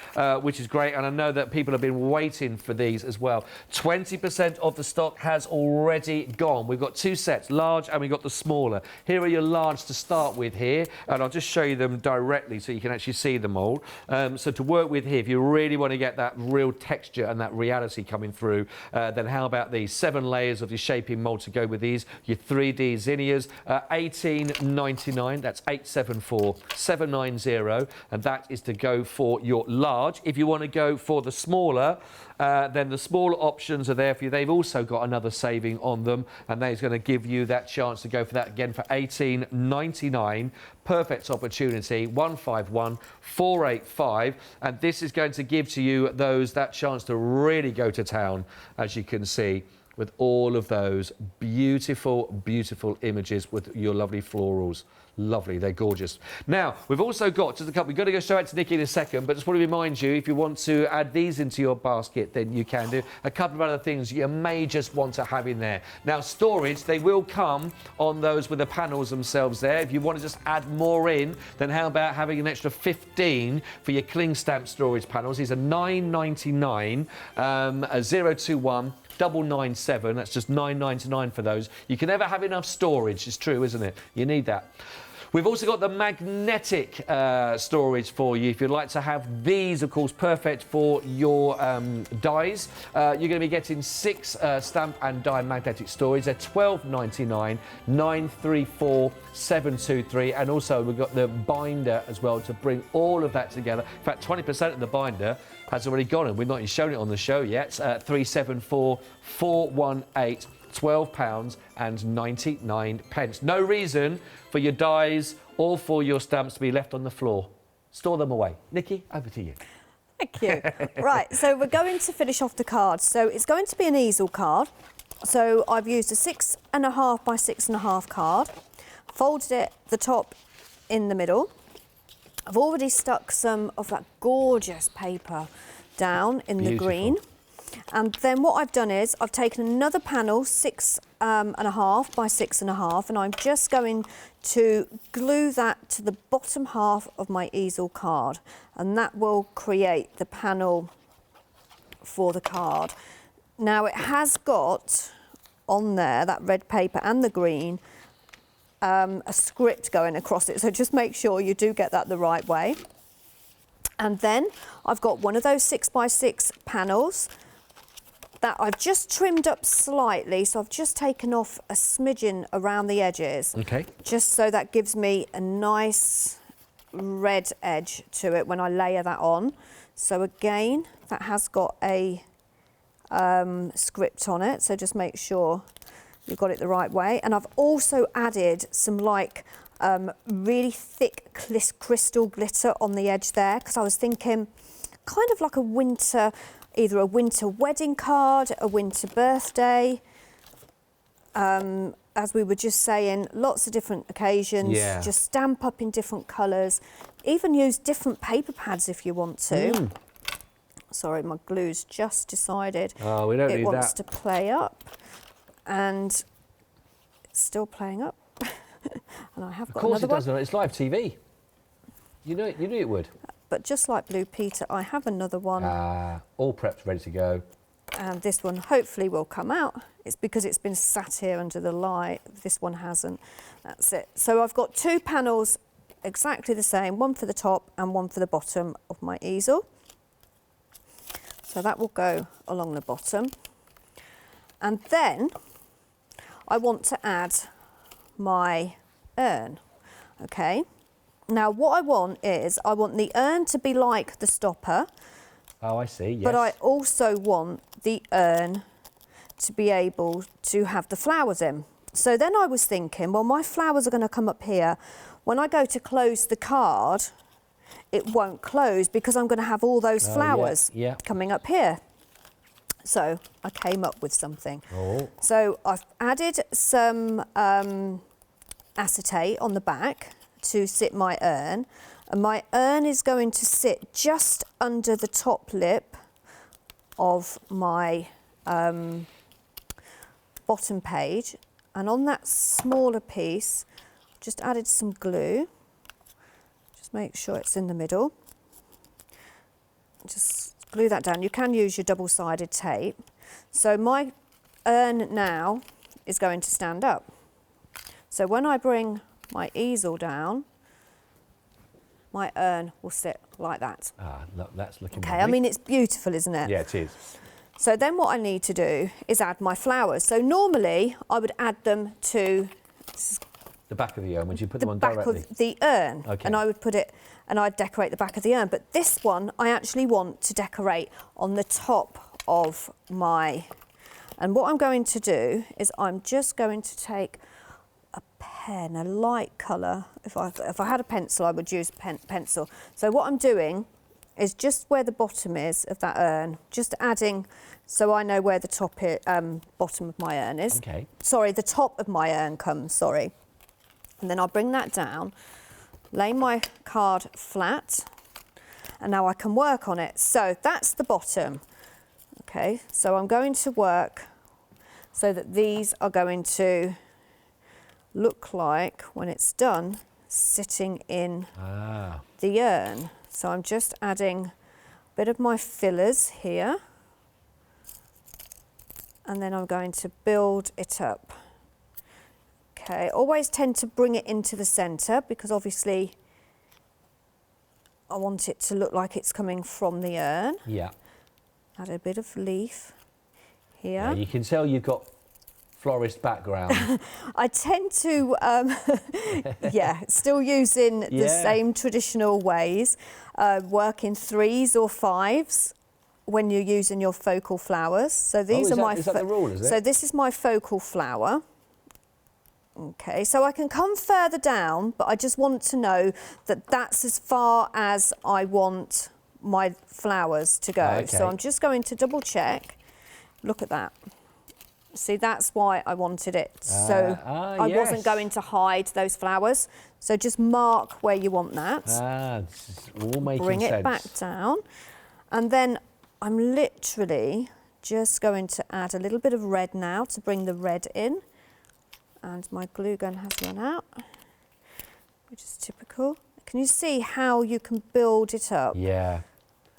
which is great. And I know that people have been waiting for these as well. 20% of the stock has already gone. We've got 2 sets, large and we've got the smaller. Here are your large to start with here, and I'll just show you them directly so you can actually see the mould. So to work with here, if you really want to get that real texture and that reality coming through, then how about these 7 layers of your shaping mould to go with these, your 3D Zinnias, $18.99, that's 874790, and that is to go for your large. If you want to go for the smaller, then the smaller options are there for you. They've also got another saving on them, and that is going to give you that chance to go for that again for $18.99. Perfect opportunity, 151485, and this is going to give to you that chance to really go to town, as you can see, with all of those beautiful, beautiful images with your lovely florals. Lovely, they're gorgeous. Now, we've also got just a couple. We've got to go show it to Nikki in a second, but just want to remind you, if you want to add these into your basket, then you can do. A couple of other things you may just want to have in there. Now, storage, they will come on those with the panels themselves there. If you want to just add more in, then how about having an extra 15 for your cling stamp storage panels? These are $9.99, 021 997. That's just £9.99 for those. You can never have enough storage. It's true, isn't it? You need that. We've also got the magnetic storage for you. If you'd like to have these, of course, perfect for your dies. You're going to be getting 6 stamp and die magnetic storage. They're £12.99, 934 723. And also we've got the binder as well to bring all of that together. In fact, 20% of the binder has already gone, and we've not even shown it on the show yet. 374 418. £12.99. No reason for your dies or for your stamps to be left on the floor. Store them away. Nikki, over to you. Thank you. Right, so we're going to finish off the card. So it's going to be an easel card. So I've used a 6.5 by 6.5 card, folded it the top in the middle. I've already stuck some of that gorgeous paper down in the green. And then what I've done is I've taken another panel, 6.5 by 6.5, and I'm just going to glue that to the bottom half of my easel card, and that will create the panel for the card. Now it has got on there, that red paper and the green, a script going across it, so just make sure you do get that the right way. And then I've got one of those 6 by 6 panels that I've just trimmed up slightly, so I've just taken off a smidgen around the edges. Okay. Just so that gives me a nice red edge to it when I layer that on. So again, that has got a script on it, so just make sure you've got it the right way. And I've also added some really thick crystal glitter on the edge there, because I was thinking kind of like a winter, either a winter wedding card, a winter birthday. As we were just saying, lots of different occasions. Yeah. Just stamp up in different colours. Even use different paper pads if you want to. Sorry, my glue's just decided Oh, we don't need it wants that. to play up. And it's still playing up. And I have got another one. Of course it does. It's live TV. You knew it would. But just like Blue Peter, I have another one. All prepped, ready to go. And this one hopefully will come out. It's because it's been sat here under the light. This one hasn't. That's it. So I've got 2 panels exactly the same, one for the top and one for the bottom of my easel. So that will go along the bottom. And then I want to add my urn, okay? Now what I want is, I want the urn to be like the stopper. Oh, I see, yes. But I also want the urn to be able to have the flowers in. So then I was thinking, well, my flowers are going to come up here. When I go to close the card, it won't close because I'm going to have all those flowers coming up here. So I came up with something. So I've added some acetate on the back to sit my urn, and my urn is going to sit just under the top lip of my bottom page, and on that smaller piece I've just added some glue. Just make sure it's in the middle. Just glue that down. You can use your double-sided tape. So my urn now is going to stand up. So when I bring my easel down, my urn will sit like that. Look, that's looking okay. lovely. I mean, it's beautiful, isn't it? Yeah, it is. So then what I need to do is add my flowers. So normally I would add them to the back of the urn, would you put the them on back directly? of the urn, Okay. and I would put it, and I'd decorate the back of the urn. But this one I actually want to decorate on the top of my, and what I'm going to do is I'm just going to take a pen, a light colour. If I had a pencil, I would use pencil. So what I'm doing is just where the bottom is of that urn, just adding, so I know where the bottom of my urn is. Okay. Sorry, the top of my urn comes, sorry. And then I'll bring that down, lay my card flat, and now I can work on it. So that's the bottom. Okay, so I'm going to work so that these are going to look like, when it's done, sitting in the urn. So I'm just adding a bit of my fillers here, and then I'm going to build it up. Okay, always tend to bring it into the centre because obviously I want it to look like it's coming from the urn. Yeah. Add a bit of leaf here. Yeah, you can tell you've got florist background. I tend to, yeah, still using the same traditional ways, work in 3s or 5s when you're using your focal flowers. So these are my... Is that the rule, is it? So this is my focal flower. Okay, so I can come further down, but I just want to know that that's as far as I want my flowers to go. Okay. So I'm just going to double check. Look at that. See, that's why I wanted it. So I wasn't going to hide those flowers. So just mark where you want that. It's all making Bring sense. it back down. And then I'm literally just going to add a little bit of red now to bring the red in. And my glue gun has run out, which is typical. Can you see how you can build it up? Yeah.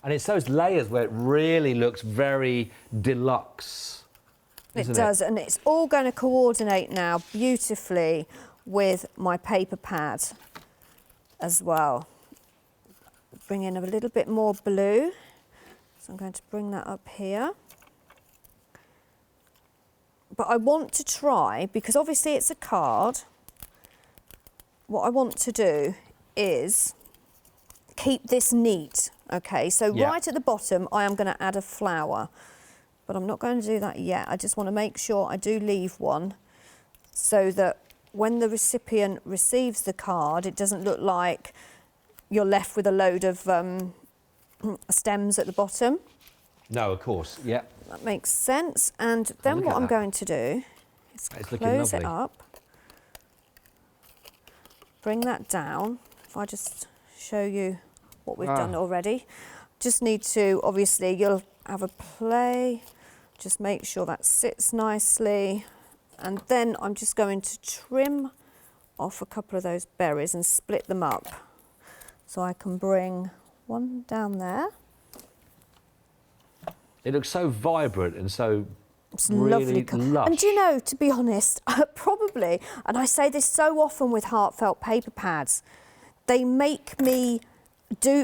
And it's those layers where it really looks very deluxe. It does, and it's all going to coordinate now beautifully with my paper pad as well. Bring in a little bit more blue. So I'm going to bring that up here. But I want to try, because obviously it's a card, what I want to do is keep this neat, okay? So right at the bottom, I am going to add a flower, but I'm not going to do that yet. I just want to make sure I do leave one so that when the recipient receives the card, it doesn't look like you're left with a load of stems at the bottom. No, of course, yeah. That makes sense. And then what I'm going to do is close it up, bring that down. If I just show you what we've done already. Just need to, obviously, you'll have a play, just make sure that sits nicely. And then I'm just going to trim off a couple of those berries and split them up. So I can bring one down there. It looks so vibrant and so it's really lovely. lush. And do you know, to be honest, probably, and I say this so often with heartfelt paper pads, they make me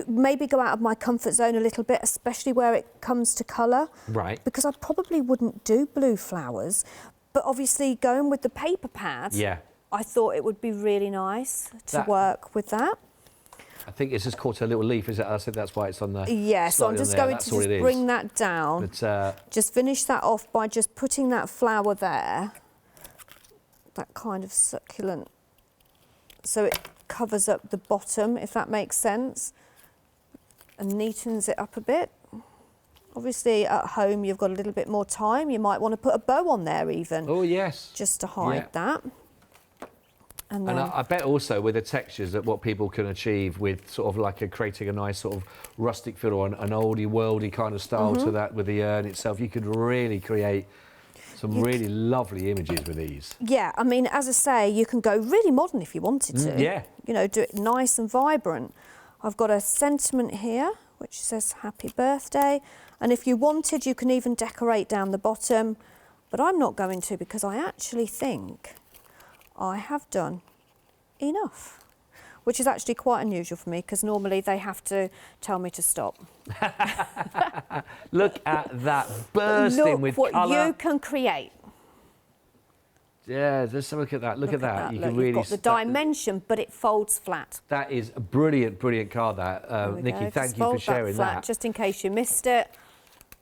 maybe go out of my comfort zone a little bit, especially where it comes to colour. Right. Because I probably wouldn't do blue flowers, but obviously going with the paper pad, I thought it would be really nice to work with that. I think it's just caught a little leaf, is it? I said that's why it's on the... Yeah, so I'm just going to just bring that down. But, just finish that off by just putting that flower there. That kind of succulent. So it covers up the bottom, if that makes sense. And neatens it up a bit. Obviously, at home, you've got a little bit more time. You might want to put a bow on there even. Oh, yes. Just to hide that. And I bet also with the textures that what people can achieve with sort of like creating a nice sort of rustic feel or an oldie worldy kind of style to that with the urn itself, you could really create some really lovely images with these. Yeah, I mean, as I say, you can go really modern if you wanted to. Yeah. You know, do it nice and vibrant. I've got a sentiment here which says happy birthday, and if you wanted you can even decorate down the bottom, but I'm not going to because I actually think I have done enough, which is actually quite unusual for me because normally they have to tell me to stop. Look at that, bursting with colour. Look what you can create. Yeah, just look at that. Look at that. You Look, can really... You've got the dimension, but it folds flat. That is a brilliant, brilliant card, that. Nikki, thank you for sharing that. Just in case you missed it,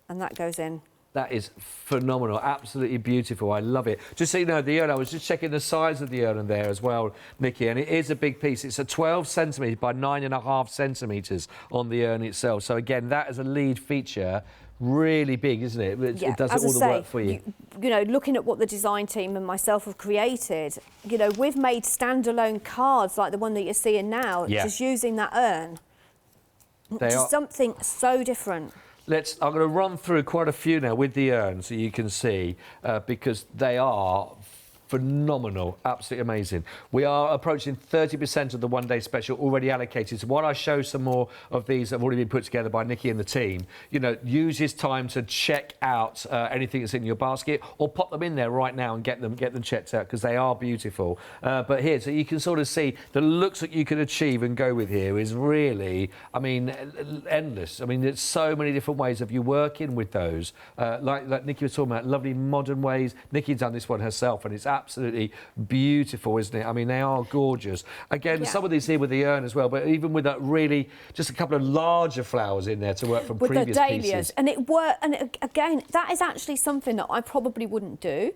and that goes in. That is phenomenal, absolutely beautiful. I love it. Just so you know, the urn, I was just checking the size of the urn there as well, Nikki, and it is a big piece. It's a 12 centimetres by 9.5 centimetres on the urn itself. So again, that is a lead feature. Really big, isn't it? It does all the work for you. You know, looking at what the design team and myself have created, you know, we've made standalone cards like the one that you're seeing now, just using that urn. Just something so different. I'm going to run through quite a few now with the urn so you can see, because they are phenomenal, absolutely amazing. We are approaching 30% of the one-day special already allocated. So while I show some more of these that have already been put together by Nikki and the team, you know, use this time to check out anything that's in your basket, or pop them in there right now and get them checked out, because they are beautiful. But here, so you can sort of see the looks that you can achieve and go with here is really, I mean, endless. I mean, there's so many different ways of you working with those. Like Nikki was talking about, lovely modern ways. Nikki's done this one herself, and it's absolutely beautiful, isn't it? I mean, they are gorgeous. Again, some of these here with the urn as well, but even with that really, just a couple of larger flowers in there to work from with previous the dahlias. pieces. And it worked, and again, that is actually something that I probably wouldn't do,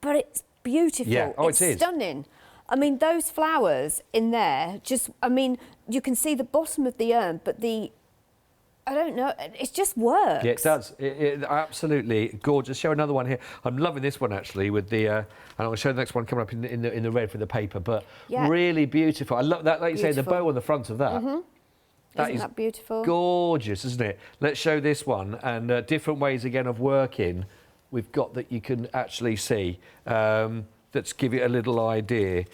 but it's beautiful. Yeah, oh, it's it is. Stunning. I mean, those flowers in there, just, I mean, you can see the bottom of the urn, but I don't know, it just works. Yeah, it does. It absolutely gorgeous. Show another one here. I'm loving this one actually with the, and I'll show the next one coming up in the red for the paper, but really beautiful. I love that, like you say, the bow on the front of that. Isn't that beautiful? Gorgeous, isn't it? Let's show this one, and different ways again of working. We've got that you can actually see. Let's give you a little idea,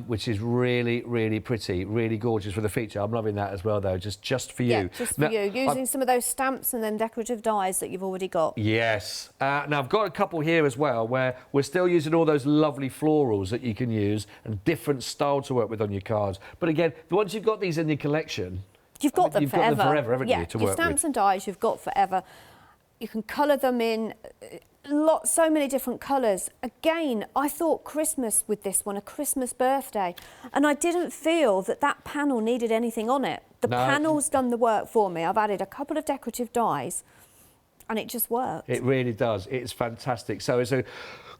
which is really, really pretty, really gorgeous for the feature. I'm loving that as well, though, just for you. Yeah, just for you, using some of those stamps and then decorative dies that you've already got. Yes. Now, I've got a couple here as well where we're still using all those lovely florals that you can use and different style to work with on your cards. But again, once you've got these in your collection, you've got them forever. You've got them forever, haven't you, to work with? Your stamps and dies you've got forever. You can colour them in so many different colours. Again, I thought Christmas with this one, a Christmas birthday, and I didn't feel that panel needed anything on it. The panel's done the work for me. I've added a couple of decorative dies, and it just works. It really does. It's fantastic. So it's a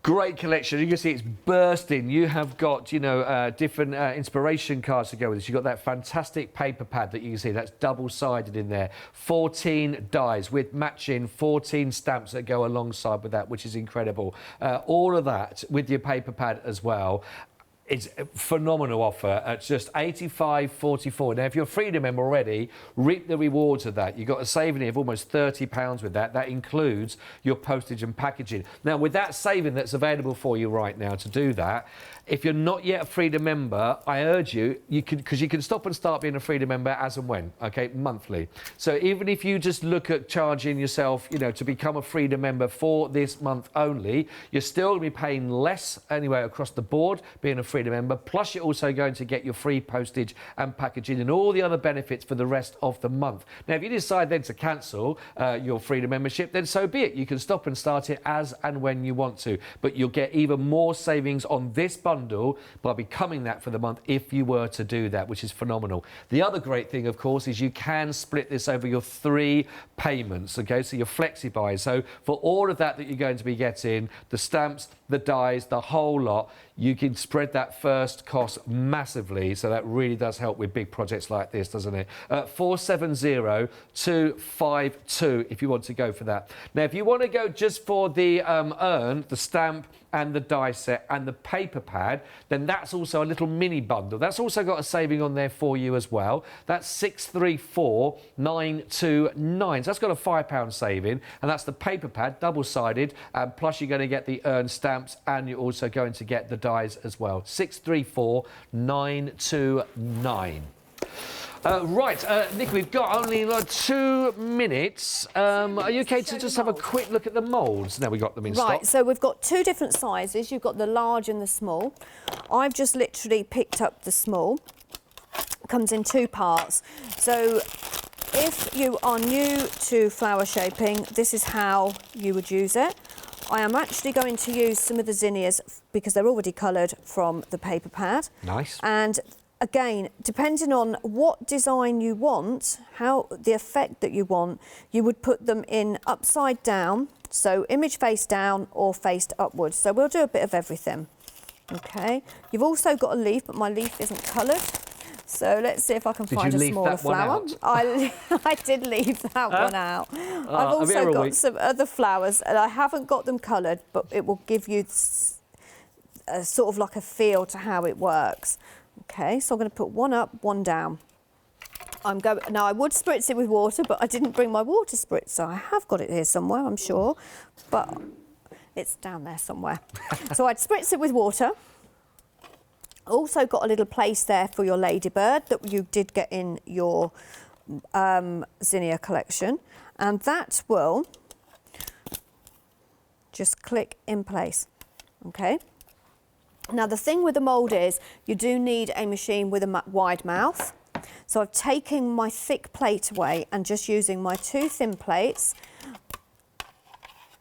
great collection. You can see it's bursting. You have got, you know, different inspiration cards to go with this. You've got that fantastic paper pad that you can see. That's double-sided in there. 14 dies with matching 14 stamps that go alongside with that, which is incredible. All of that with your paper pad as well. It's a phenomenal offer at just $85.44. Now, if you're a Freedom member already, reap the rewards of that. You've got a saving of almost £30 with that. That includes your postage and packaging. Now, with that saving that's available for you right now to do that, if you're not yet a Freedom member, I urge you, because you can stop and start being a Freedom member as and when, okay, monthly. So even if you just look at charging yourself, you know, to become a Freedom member for this month only, you're still going to be paying less anyway across the board being a Freedom member, plus you're also going to get your free postage and packaging and all the other benefits for the rest of the month. Now, if you decide then to cancel your Freedom membership, then so be it. You can stop and start it as and when you want to, but you'll get even more savings on this bundle by becoming that for the month if you were to do that, which is phenomenal. The other great thing, of course, is you can split this over your 3 payments, okay? So your flexi buys. So for all of that you're going to be getting, the stamps, the dies, the whole lot, you can spread that first cost massively. So that really does help with big projects like this, doesn't it? 470252 if you want to go for that. Now, if you want to go just for the urn, the stamp and the die set and the paper pad, then that's also a little mini bundle. That's also got a saving on there for you as well. That's 634,929. So that's got a £5 saving, and that's the paper pad, double-sided, and plus you're going to get the urn stamps and you're also going to get the dies as well. 634,929. Right, Nikki, we've got only like 2 minutes. Are you okay to just have a quick look at the moulds? Now we've got them in stock. Right, so we've got 2 different sizes. You've got the large and the small. I've just literally picked up the small. It comes in 2 parts. So if you are new to flower shaping, this is how you would use it. I am actually going to use some of the zinnias because they're already coloured from the paper pad. Nice. And again, depending on what design you want, how the effect that you want, you would put them in upside down, so image face down or faced upwards. So we'll do a bit of everything. Okay. You've also got a leaf, but my leaf isn't coloured. So let's see if I can find a smaller flower. I did leave that one out. I've also got some other flowers, and I haven't got them coloured, but it will give you sort of like a feel to how it works. Okay, so I'm going to put one up, one down. Now I would spritz it with water, but I didn't bring my water spritzer. I have got it here somewhere, I'm sure. But It's down there somewhere. So I'd spritz it with water. Also got a little place there for your ladybird that you did get in your Zinnia collection. And that will just click in place, okay? Now the thing with the mould is you do need a machine with a wide mouth. So I've taken my thick plate away and just using my 2 thin plates,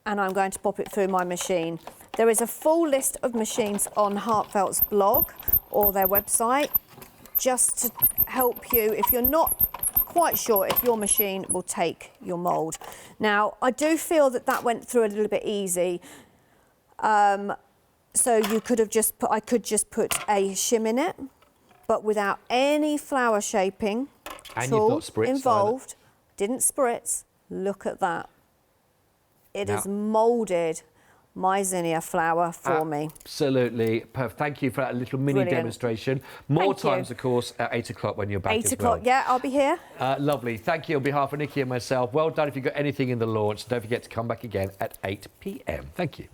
and I'm going to pop it through my machine. There is a full list of machines on Heartfelt's blog or their website, just to help you if you're not quite sure if your machine will take your mould. Now, I do feel that that went through a little bit easy. So you could have just put, I could just put a shim in it, but without any flower shaping And you've not spritzed involved. Didn't spritz. Look at that. It has moulded my Zinnia flower for me. Absolutely perfect. Thank you for that little mini Brilliant. demonstration. More Thank you. times, of course, at 8 o'clock when you're back 8 as o'clock, well. yeah, I'll be here. Lovely. Thank you on behalf of Nikki and myself. Well done if you've got anything in the launch. Don't forget to come back again at 8 p.m. Thank you.